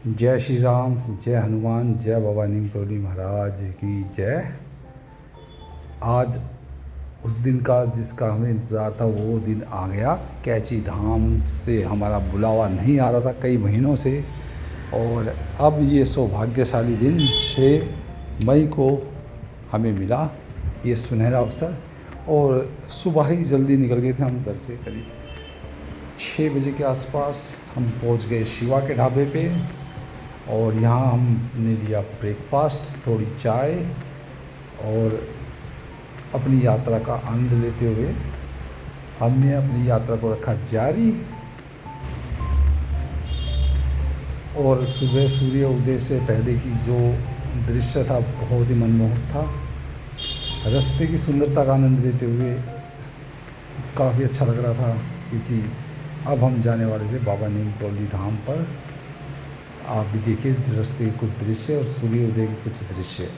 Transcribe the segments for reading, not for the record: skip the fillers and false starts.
जय श्री राम, जय हनुमान, जय बाबा नीम करोली महाराज की जय। आज उस दिन का जिसका हमें इंतज़ार था वो दिन आ गया। कैची धाम से हमारा बुलावा नहीं आ रहा था कई महीनों से, और अब ये सौभाग्यशाली दिन 6 मई को हमें मिला, ये सुनहरा अवसर। और सुबह ही जल्दी निकल गए थे हम घर से, करीब 6 बजे के आसपास हम पहुंच गए शिवा के ढाबे पे। और यहाँ हमने लिया ब्रेकफास्ट, थोड़ी चाय, और अपनी यात्रा का आनंद लेते हुए हमने अपनी यात्रा को रखा जारी। और सुबह सूर्य उदय से पहले की जो दृश्य था बहुत ही मनमोहक था। रास्ते की सुंदरता का आनंद लेते हुए काफ़ी अच्छा लग रहा था, क्योंकि अब हम जाने वाले थे बाबा नीम करोली धाम पर। आप भी देखिए रास्ते के कुछ दृश्य और सूर्योदय के कुछ दृश्य।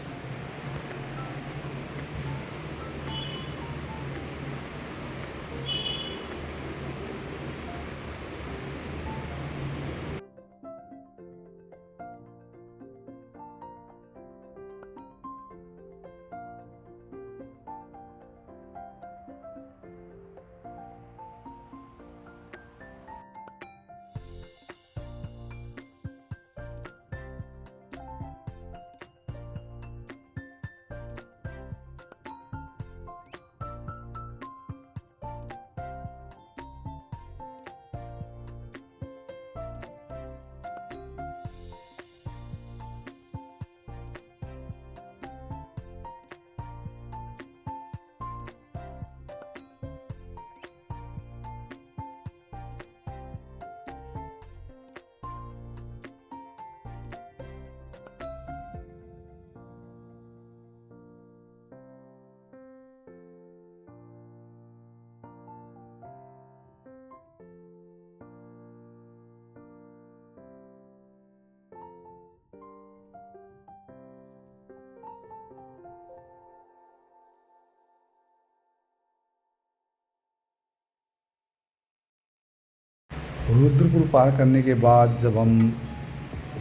रुद्रपुर पार करने के बाद जब हम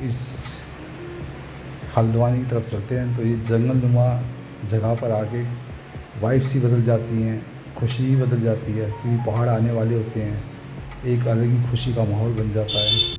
इस हल्द्वानी की तरफ चलते हैं तो ये जंगलनुमा जगह पर आके वाइब्स ही बदल जाती हैं, खुशी ही बदल जाती है, क्योंकि पहाड़ आने वाले होते हैं। एक अलग ही खुशी का माहौल बन जाता है।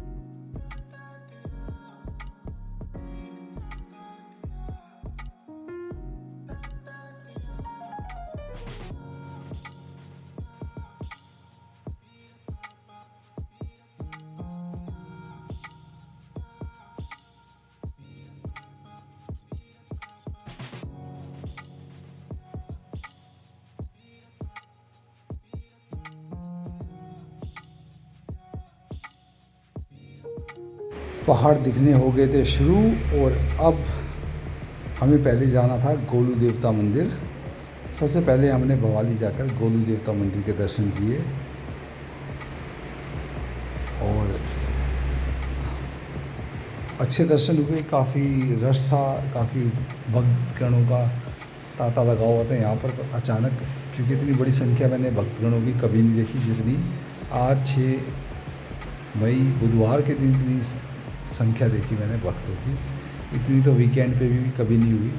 पहाड़ दिखने हो गए थे शुरू, और अब हमें पहले जाना था गोलू देवता मंदिर। सबसे पहले हमने भवाली जाकर गोलू देवता मंदिर के दर्शन किए, और अच्छे दर्शन हुए। काफ़ी रश था, काफ़ी भक्तगणों का तांता लगा हुआ था यहाँ पर अचानक, क्योंकि इतनी बड़ी संख्या मैंने भक्तगणों की कभी नहीं देखी जितनी आज 6 मई बुधवार के दिन इतनी संख्या देखी मैंने भक्तों की। इतनी तो वीकेंड पे भी कभी नहीं हुई।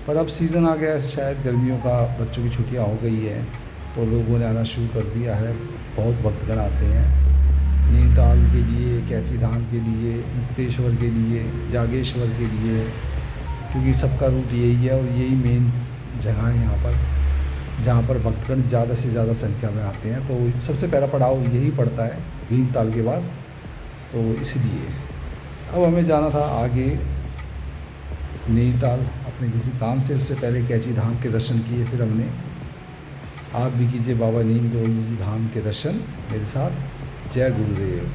पर अब सीज़न आ गया है, शायद गर्मियों का, बच्चों की छुट्टियां हो गई है तो लोगों ने आना शुरू कर दिया है। बहुत भक्तगण आते हैं नैनीताल के लिए, कैची धाम के लिए, मुक्तेश्वर के लिए, जागेश्वर के लिए, क्योंकि सबका रूट यही है और यही मेन जगह है यहाँ पर जहाँ पर भक्तगण ज़्यादा से ज़्यादा संख्या में आते हैं। तो सबसे पहला पड़ाव यही पड़ता है भीमताल के बाद, तो इसलिए अब हमें जाना था आगे नैनीताल अपने किसी काम से। उससे पहले कैची धाम के दर्शन किए, फिर हमने आप भी कीजिए बाबा नीम करोली जी धाम के दर्शन मेरे साथ। जय गुरुदेव।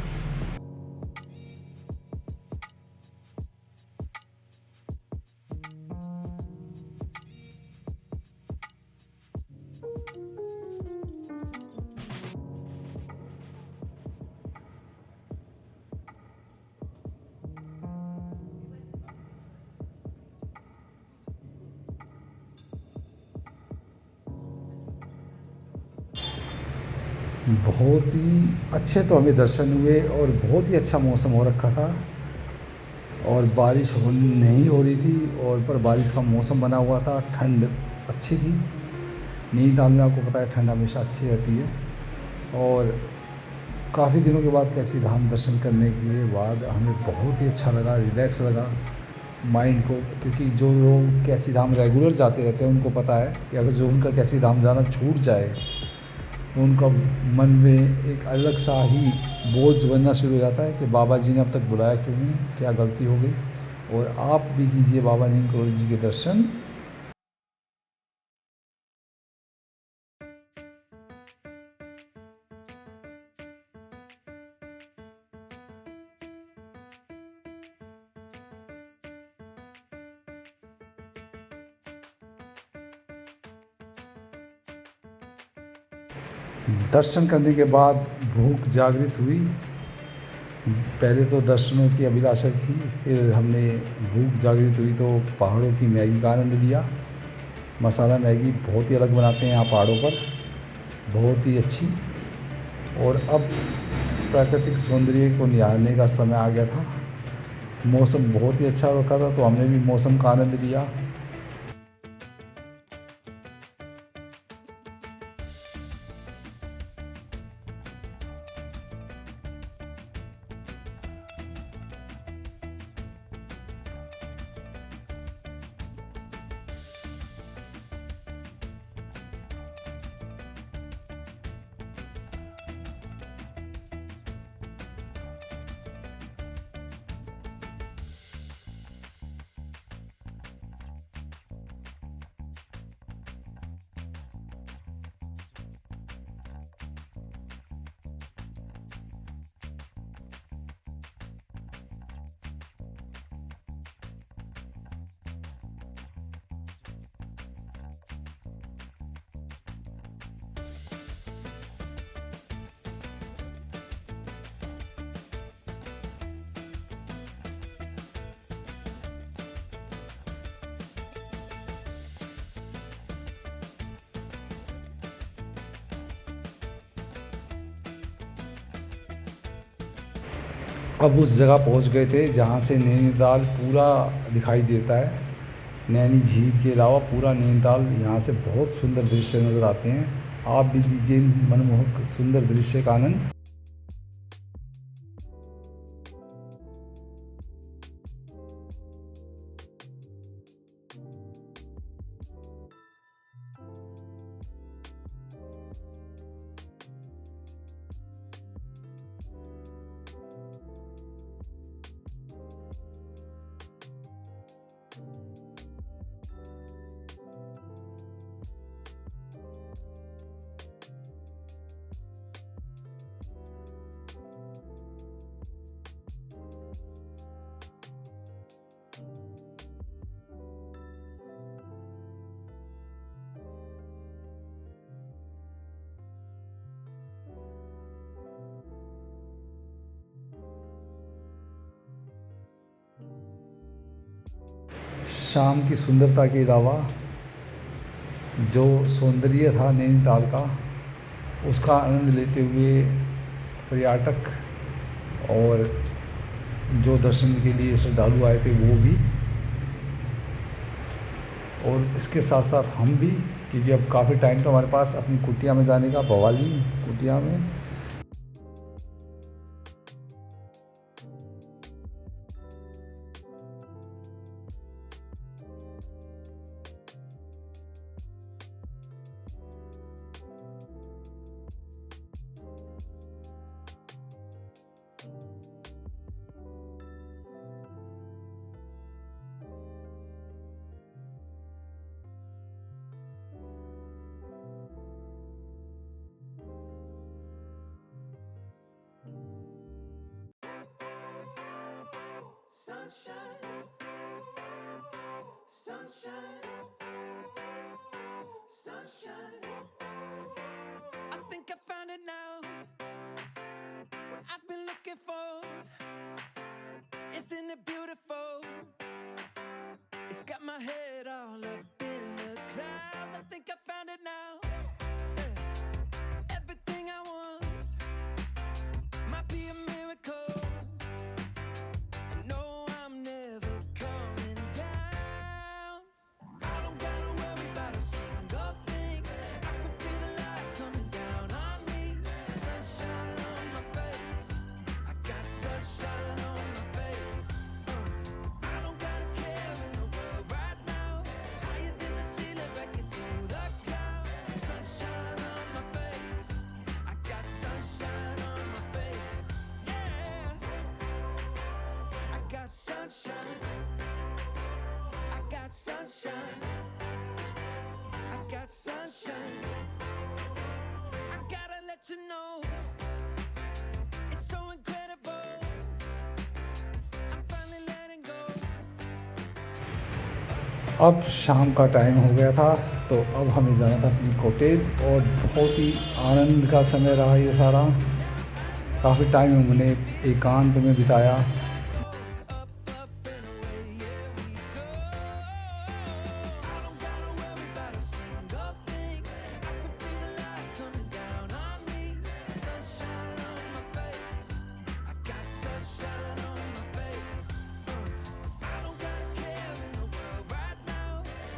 बहुत ही अच्छे तो हमें दर्शन हुए और बहुत ही अच्छा मौसम हो रखा था। और बारिश नहीं हो रही थी, और पर बारिश का मौसम बना हुआ था, ठंड अच्छी थी। नैनीताल में आपको पता है ठंड हमेशा अच्छी रहती है। और काफ़ी दिनों के बाद कैची धाम दर्शन करने के बाद हमें बहुत ही अच्छा लगा, रिलैक्स लगा माइंड को, क्योंकि जो लोग कैची धाम रेगुलर जाते रहते हैं उनको पता है कि अगर जो उनका कैची धाम जाना छूट जाए तो उनका मन में एक अलग सा ही बोझ बनना शुरू हो जाता है कि बाबा जी ने अब तक बुलाया क्यों नहीं, क्या गलती हो गई। और आप भी कीजिए बाबा नीम करोली जी के दर्शन। दर्शन करने के बाद भूख जागृत हुई। पहले तो दर्शनों की अभिलाषा थी, फिर हमने भूख जागृत हुई तो पहाड़ों की मैगी का आनंद लिया। मसाला मैगी बहुत ही अलग बनाते हैं यहाँ पहाड़ों पर, बहुत ही अच्छी। और अब प्राकृतिक सौंदर्य को निहारने का समय आ गया था। मौसम बहुत ही अच्छा रखा था तो हमने भी मौसम का आनंद लिया। अब उस जगह पहुंच गए थे जहां से नैनीताल पूरा दिखाई देता है। नैनी झील के अलावा पूरा नैनीताल, यहाँ से बहुत सुंदर दृश्य नज़र आते हैं। आप भी लीजिए मनमोहक सुंदर दृश्य का आनंद। शाम की सुंदरता के अलावा जो सौंदर्य था नैनीताल का, उसका आनंद लेते हुए पर्यटक और जो दर्शन के लिए श्रद्धालु आए थे वो भी, और इसके साथ साथ हम भी, क्योंकि अब काफ़ी टाइम तो हमारे पास अपनी कुटिया में जाने का, भवाली कुटिया में। Sunshine, sunshine, sunshine. I think I found it now. What I've been looking for. Isn't it beautiful? It's got my head all up in the clouds. I think I found it now. Yeah. Everything I want might be a miracle. I know I'm never got sunshine. I got sunshine. I got sunshine. I gotta let you know, it's so incredible. I'm finally letting go. अब शाम का time हो गया था, तो अब हमें जाना था अपनी कॉटेज, और बहुत ही आनंद का समय रहा ये सारा। काफ़ी टाइम हमने एकांत में बिताया। Up, up and away, yeah we go. I don't gotta worry about a single thing. I can feel the light coming down on me. Sunshine on my face. I got sunshine on my face. I don't got a care in the world right now.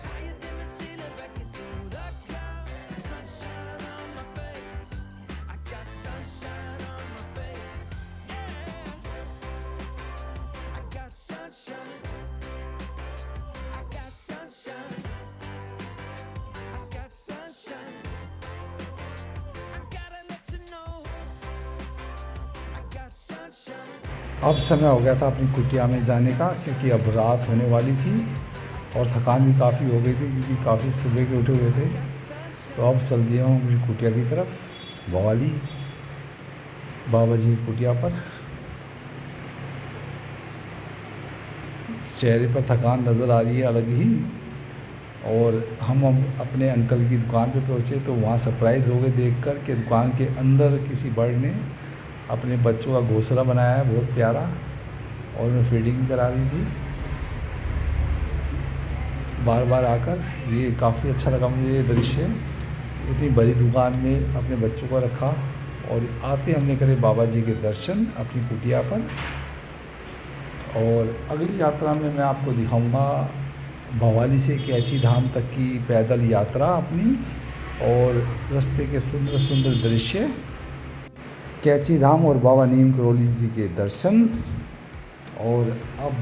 Higher than the ceiling, breaking through the clouds. Sunshine on my face. I got sunshine on my face. Yeah. I got sunshine. I got sunshine. I got sunshine. I gotta let you know, I got sunshine. अब समय हो गया था अपनी कुटिया में जाने का, क्योंकि अब रात होने वाली थी और थकान भी काफ़ी हो गई थी, क्योंकि काफ़ी सुबह के उठे हुए थे। तो अब चल दिया हूँ अपनी कुटिया की तरफ, भवाली बाबा जी की कुटिया पर। चेहरे पर थकान नज़र आ रही है अलग ही। और हम अब अपने अंकल की दुकान पे पहुँचे, तो वहाँ सरप्राइज़ हो गए देखकर कि दुकान के अंदर किसी बर्ड ने अपने बच्चों का घोंसला बनाया है, बहुत प्यारा, और मैं फीडिंग करा रही थी बार बार आकर। ये काफ़ी अच्छा लगा मुझे ये दृश्य। इतनी बड़ी दुकान में अपने बच्चों को रखा, और आते हमने करे बाबा जी के दर्शन अपनी कुटिया पर। और अगली यात्रा में मैं आपको दिखाऊंगा भवाली से कैची धाम तक की पैदल यात्रा अपनी, और रास्ते के सुंदर सुंदर दृश्य, कैची धाम और बाबा नीम करोली जी के दर्शन। और अब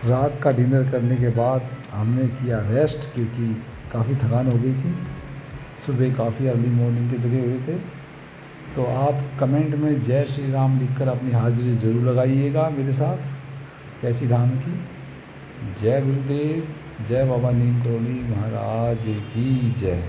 रात का डिनर करने के बाद हमने किया रेस्ट, क्योंकि काफ़ी थकान हो गई थी। सुबह काफ़ी अर्ली मॉर्निंग के जगह हुए थे। तो आप कमेंट में जय श्री राम लिखकर अपनी हाज़िरी ज़रूर लगाइएगा मेरे साथ कैची धाम की। जय गुरुदेव, जय बाबा नीम करोली महाराज की जय।